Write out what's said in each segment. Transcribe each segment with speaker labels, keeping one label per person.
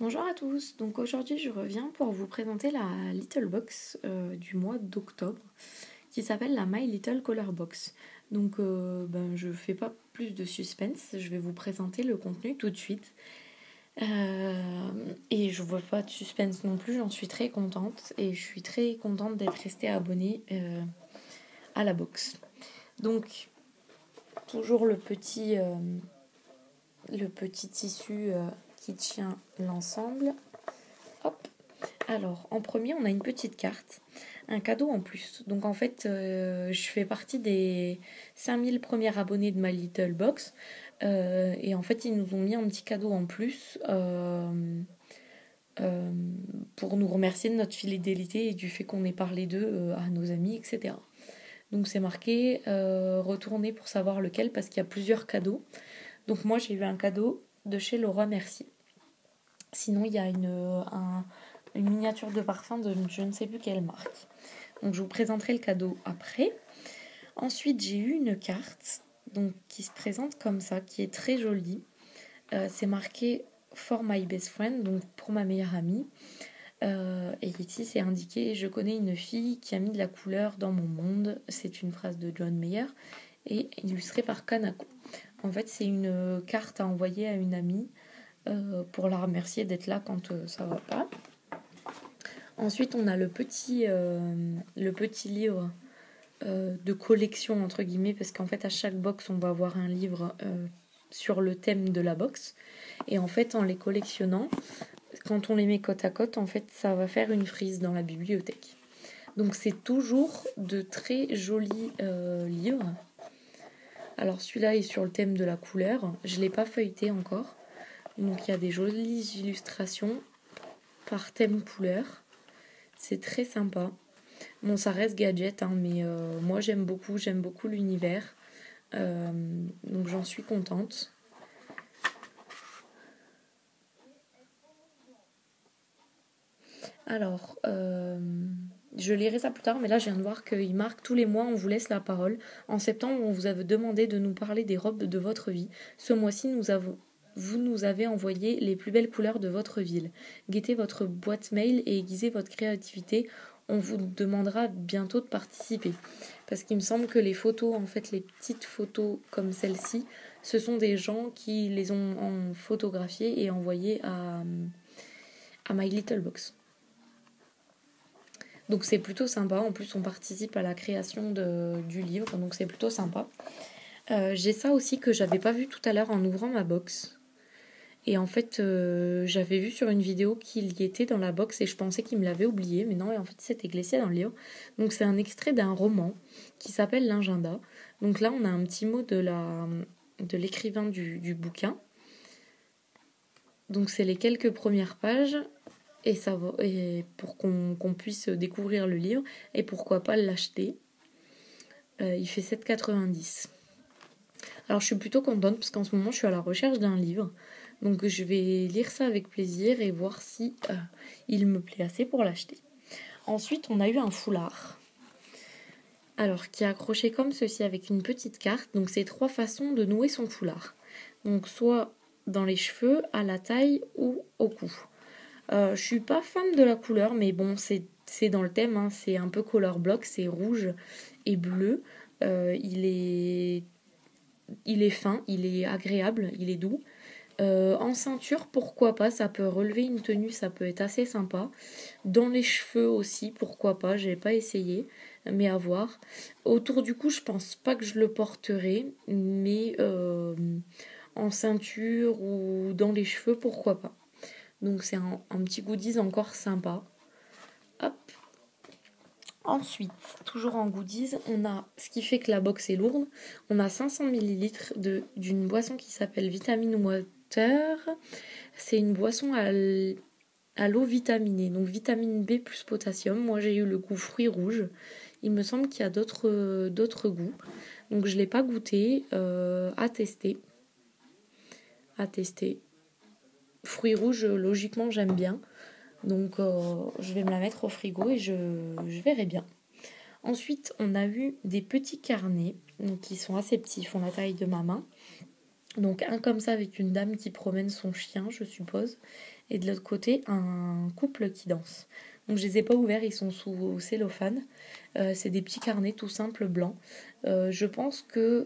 Speaker 1: Bonjour à tous, donc aujourd'hui je reviens pour vous présenter la Little Box du mois d'octobre qui s'appelle la My Little Color Box. Donc je fais pas plus de suspense, je vais vous présenter le contenu tout de suite. Et je vois pas de suspense non plus, j'en suis très contente et je suis très contente d'être restée abonnée à la box. Donc toujours le petit tissu qui tient l'ensemble. Hop. Alors, en premier, on a une petite carte, un cadeau en plus. Donc, en fait, je fais partie des 5000 premiers abonnés de ma Little Box. Et en fait, ils nous ont mis un petit cadeau en plus euh, pour nous remercier de notre fidélité et du fait qu'on ait parlé d'eux à nos amis, etc. Donc, c'est marqué retourner pour savoir lequel parce qu'il y a plusieurs cadeaux. Donc, moi, j'ai eu un cadeau de chez Laura Merci. Sinon, il y a une miniature de parfum de je ne sais plus quelle marque. Donc je vous présenterai le cadeau après. Ensuite, j'ai eu une carte donc, qui se présente comme ça, qui est très jolie. C'est marqué For my best friend, donc pour ma meilleure amie. Et ici, c'est indiqué je connais une fille qui a mis de la couleur dans mon monde. C'est une phrase de John Mayer et illustrée par Kanako. En fait, c'est une carte à envoyer à une amie pour la remercier d'être là quand ça va pas. Ensuite, on a le petit livre de collection, entre guillemets, parce qu'en fait, à chaque box, on va avoir un livre sur le thème de la box. Et en fait, en les collectionnant, quand on les met côte à côte, en fait, ça va faire une frise dans la bibliothèque. Donc, c'est toujours de très jolis livres. Alors, celui-là est sur le thème de la couleur. Je ne l'ai pas feuilleté encore. Donc, il y a des jolies illustrations par thème couleur. C'est très sympa. Bon, ça reste gadget, hein, mais moi j'aime beaucoup l'univers. Donc j'en suis contente. Alors, je lirai ça plus tard, mais là je viens de voir qu'il marque tous les mois, on vous laisse la parole. En septembre, on vous avait demandé de nous parler des robes de votre vie. Ce mois-ci, vous nous avez envoyé les plus belles couleurs de votre ville. Guettez votre boîte mail et aiguisez votre créativité. On vous demandera bientôt de participer. Parce qu'il me semble que les photos, en fait, les petites photos comme celle-ci, ce sont des gens qui les ont photographiées et envoyées à My Little Box. Donc c'est plutôt sympa. En plus, on participe à la création du livre, donc c'est plutôt sympa. J'ai ça aussi que j'avais pas vu tout à l'heure en ouvrant ma box. Et en fait, j'avais vu sur une vidéo qu'il y était dans la box et je pensais qu'il me l'avait oublié, mais non, en fait, c'était glissé dans le livre. Donc, c'est un extrait d'un roman qui s'appelle L'Agenda. Donc là, on a un petit mot de l'écrivain du bouquin. Donc, c'est les quelques premières pages et pour qu'on puisse découvrir le livre et pourquoi pas l'acheter. Il fait 7,90 €. Alors, je suis plutôt contente parce qu'en ce moment, je suis à la recherche d'un livre. Donc je vais lire ça avec plaisir et voir si il me plaît assez pour l'acheter. Ensuite, on a eu un foulard. Alors, qui est accroché comme ceci avec une petite carte. Donc, c'est 3 façons de nouer son foulard. Donc, soit dans les cheveux, à la taille ou au cou. Je suis pas fan de la couleur, mais bon, c'est dans le thème. Hein, c'est un peu color block, c'est rouge et bleu. Il est fin, il est agréable, il est doux. En ceinture, pourquoi pas, ça peut relever une tenue, ça peut être assez sympa. Dans les cheveux aussi, pourquoi pas, j'ai pas essayé, mais à voir. Autour du cou, je pense pas que je le porterai, mais en ceinture ou dans les cheveux, pourquoi pas. Donc c'est un petit goodies encore sympa. Hop. Ensuite, toujours en goodies, on a ce qui fait que la box est lourde. On a 500 ml d'une boisson qui s'appelle Vitamine Water. C'est une boisson à l'eau vitaminée, donc vitamine B plus potassium. Moi, j'ai eu le goût fruits rouges. Il me semble qu'il y a d'autres goûts. Donc, je ne l'ai pas goûté. À tester. Fruits rouges, logiquement, j'aime bien. Donc, je vais me la mettre au frigo et je verrai bien. Ensuite, on a eu des petits carnets qui sont assez petits, ils font la taille de ma main. Donc un comme ça avec une dame qui promène son chien, je suppose. Et de l'autre côté, un couple qui danse. Donc je les ai pas ouverts, ils sont sous cellophane. C'est des petits carnets tout simples blancs. Je pense que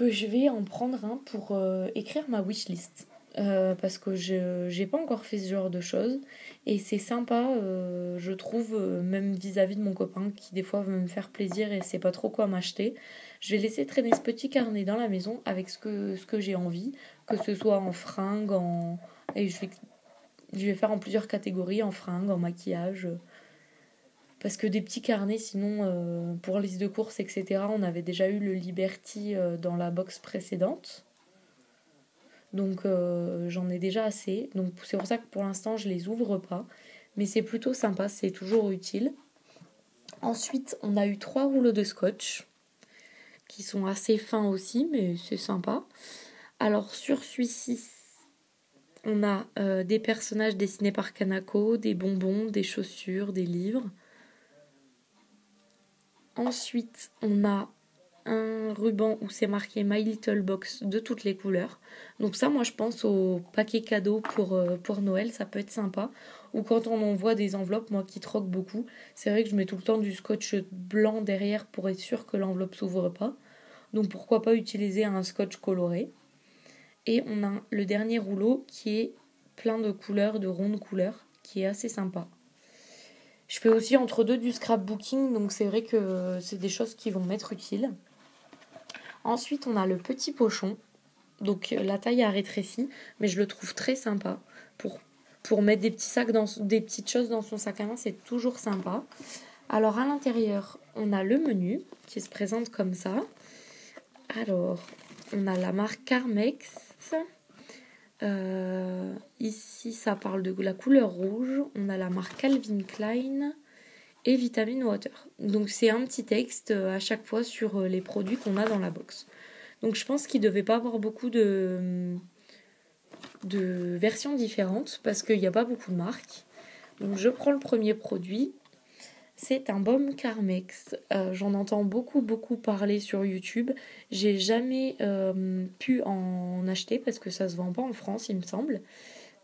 Speaker 1: je vais en prendre un pour écrire ma wishlist. Parce que je n'ai pas encore fait ce genre de choses. Et c'est sympa, je trouve, même vis-à-vis de mon copain qui des fois veut me faire plaisir et sait pas trop quoi m'acheter. Je vais laisser traîner ce petit carnet dans la maison avec ce que j'ai envie, que ce soit en fringues, et je vais faire en plusieurs catégories, en fringues, en maquillage. Parce que des petits carnets, sinon, pour liste de courses, etc., on avait déjà eu le Liberty dans la box précédente. Donc j'en ai déjà assez. Donc c'est pour ça que pour l'instant, je les ouvre pas. Mais c'est plutôt sympa, c'est toujours utile. Ensuite, on a eu 3 rouleaux de scotch qui sont assez fins aussi, mais c'est sympa. Alors sur celui-ci, on a des personnages dessinés par Kanako, des bonbons, des chaussures, des livres. Ensuite, on a un ruban où c'est marqué My Little Box de toutes les couleurs. Donc ça, moi, je pense au paquet cadeau pour Noël, ça peut être sympa. Ou quand on envoie des enveloppes, moi qui troque beaucoup, c'est vrai que je mets tout le temps du scotch blanc derrière pour être sûr que l'enveloppe s'ouvre pas. Donc pourquoi pas utiliser un scotch coloré. Et on a le dernier rouleau qui est plein de couleurs, de rondes couleurs, qui est assez sympa. Je fais aussi entre deux du scrapbooking, donc c'est vrai que c'est des choses qui vont m'être utiles. Ensuite, on a le petit pochon. Donc la taille a rétréci, mais je le trouve très sympa. Pour mettre des petits sacs des petites choses dans son sac à main, c'est toujours sympa. Alors à l'intérieur, on a le menu qui se présente comme ça. Alors, on a la marque Carmex. Ici, ça parle de la couleur rouge. On a la marque Calvin Klein et Vitamin Water. Donc c'est un petit texte à chaque fois sur les produits qu'on a dans la box. Donc je pense qu'il ne devait pas avoir beaucoup de versions différentes parce qu'il n'y a pas beaucoup de marques. Donc je prends le premier produit. C'est un baume Carmex. J'en entends beaucoup parler sur YouTube. J'ai jamais pu en acheter parce que ça se vend pas en France, il me semble.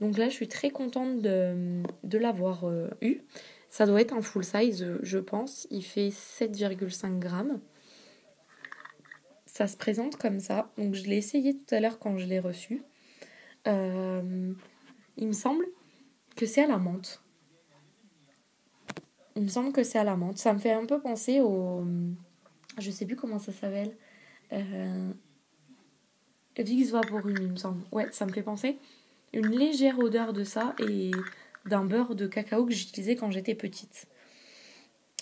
Speaker 1: Donc là, je suis très contente de l'avoir eu. Ça doit être un full size, je pense. Il fait 7,5 grammes. Ça se présente comme ça. Donc je l'ai essayé tout à l'heure quand je l'ai reçu. Il me semble que c'est à la menthe. Il me semble que c'est à la menthe. Ça me fait un peu penser au... Je sais plus comment ça s'appelle. Vicks Vaporub, il me semble. Ouais, ça me fait penser. Une légère odeur de ça et d'un beurre de cacao que j'utilisais quand j'étais petite.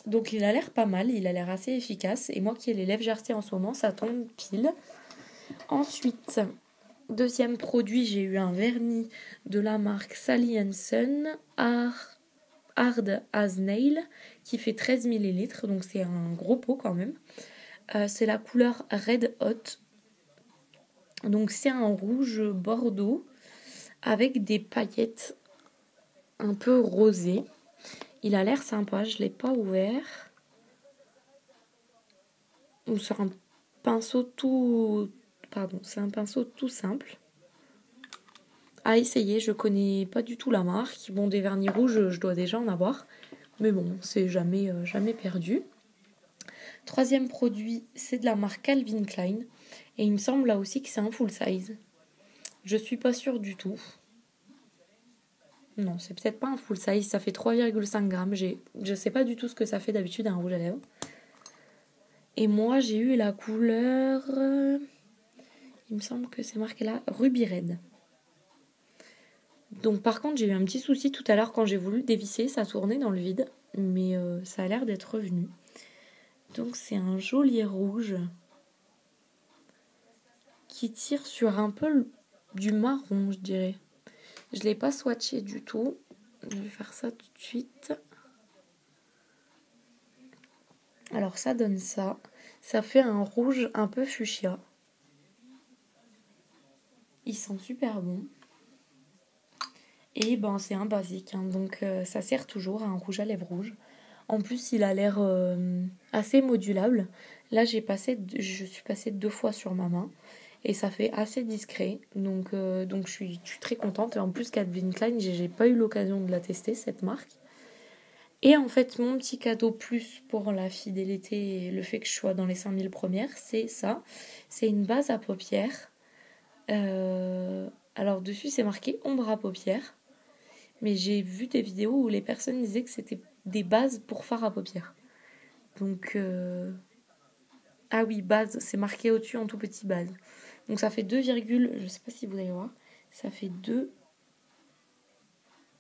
Speaker 1: Donc il a l'air pas mal, il a l'air assez efficace. Et moi qui ai les lèvres gercées en ce moment, ça tombe pile. Ensuite, deuxième produit, j'ai eu un vernis de la marque Sally Hansen Hard as Nail qui fait 13 ml, donc c'est un gros pot quand même. C'est la couleur Red Hot. Donc c'est un rouge bordeaux avec des paillettes un peu rosées. Il a l'air sympa, je ne l'ai pas ouvert. C'est un pinceau tout... Pardon, c'est un pinceau tout simple. À essayer, je connais pas du tout la marque. Bon, des vernis rouges, je dois déjà en avoir. Mais bon, c'est jamais perdu. Troisième produit, c'est de la marque Calvin Klein. Et il me semble là aussi que c'est un full size. Je suis pas sûre du tout. Non, c'est peut-être pas un full size. Ça fait 3,5 grammes. Je sais pas du tout ce que ça fait d'habitude un rouge à lèvres. Et moi, j'ai eu la couleur... Il me semble que c'est marqué là, Ruby Red. Donc par contre, j'ai eu un petit souci tout à l'heure quand j'ai voulu dévisser. Ça tournait dans le vide. Mais ça a l'air d'être revenu. Donc c'est un joli rouge qui tire sur un peu du marron, je dirais. Je ne l'ai pas swatché du tout. Je vais faire ça tout de suite. Alors ça donne ça. Ça fait un rouge un peu fuchsia. Il sent super bon. Et ben c'est un basique, hein, donc ça sert toujours à un rouge à lèvres rouge. En plus il a l'air assez modulable. Là, je suis passée 2 fois sur ma main et ça fait assez discret. Donc je suis très contente. Et en plus, Calvin Klein, j'ai pas eu l'occasion de la tester, cette marque. Et en fait, mon petit cadeau plus pour la fidélité et le fait que je sois dans les 5000 premières, c'est ça. C'est une base à paupières. Alors dessus, c'est marqué ombre à paupières. Mais j'ai vu des vidéos où les personnes disaient que c'était des bases pour fard à paupières. Donc, ah oui, base, c'est marqué au-dessus en tout petit base. Donc ça fait 2, je sais pas si vous allez voir, ça fait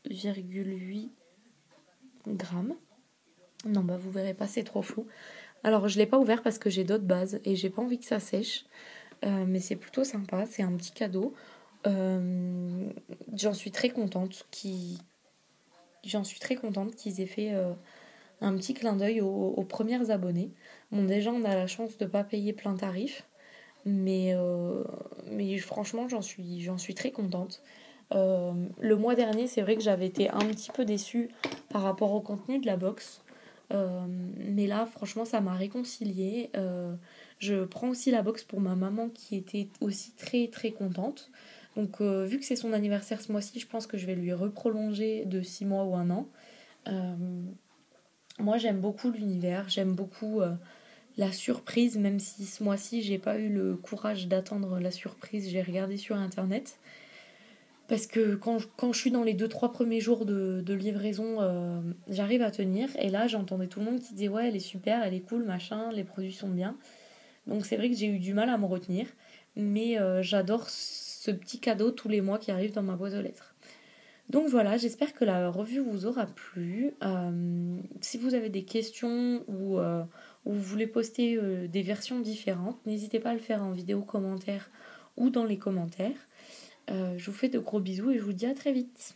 Speaker 1: 2,8 grammes. Non, bah vous verrez pas, c'est trop flou. Alors je l'ai pas ouvert parce que j'ai d'autres bases et j'ai pas envie que ça sèche. Mais c'est plutôt sympa, c'est un petit cadeau. J'en suis très contente qu'ils aient fait un petit clin d'œil aux premières abonnées. Bon, déjà, on a la chance de ne pas payer plein tarif, mais franchement, j'en suis très contente. Le mois dernier, c'est vrai que j'avais été un petit peu déçue par rapport au contenu de la box. Mais là, franchement, ça m'a réconciliée. Je prends aussi la box pour ma maman qui était aussi très très contente. Donc, vu que c'est son anniversaire ce mois-ci, je pense que je vais lui reprolonger de 6 mois ou un an. Euh, Moi, j'aime beaucoup l'univers, j'aime beaucoup la surprise, même si ce mois-ci, j'ai pas eu le courage d'attendre la surprise, j'ai regardé sur internet. Parce que quand je suis dans les 2-3 premiers jours de livraison, j'arrive à tenir. Et là, j'entendais tout le monde qui disait ouais, elle est super, elle est cool, machin, les produits sont bien. Donc c'est vrai que j'ai eu du mal à me retenir. Mais j'adore ce petit cadeau tous les mois qui arrive dans ma boîte aux lettres. Donc voilà, j'espère que la revue vous aura plu. Si vous avez des questions ou vous voulez poster des versions différentes, n'hésitez pas à le faire en vidéo commentaire ou dans les commentaires. Je vous fais de gros bisous et je vous dis à très vite.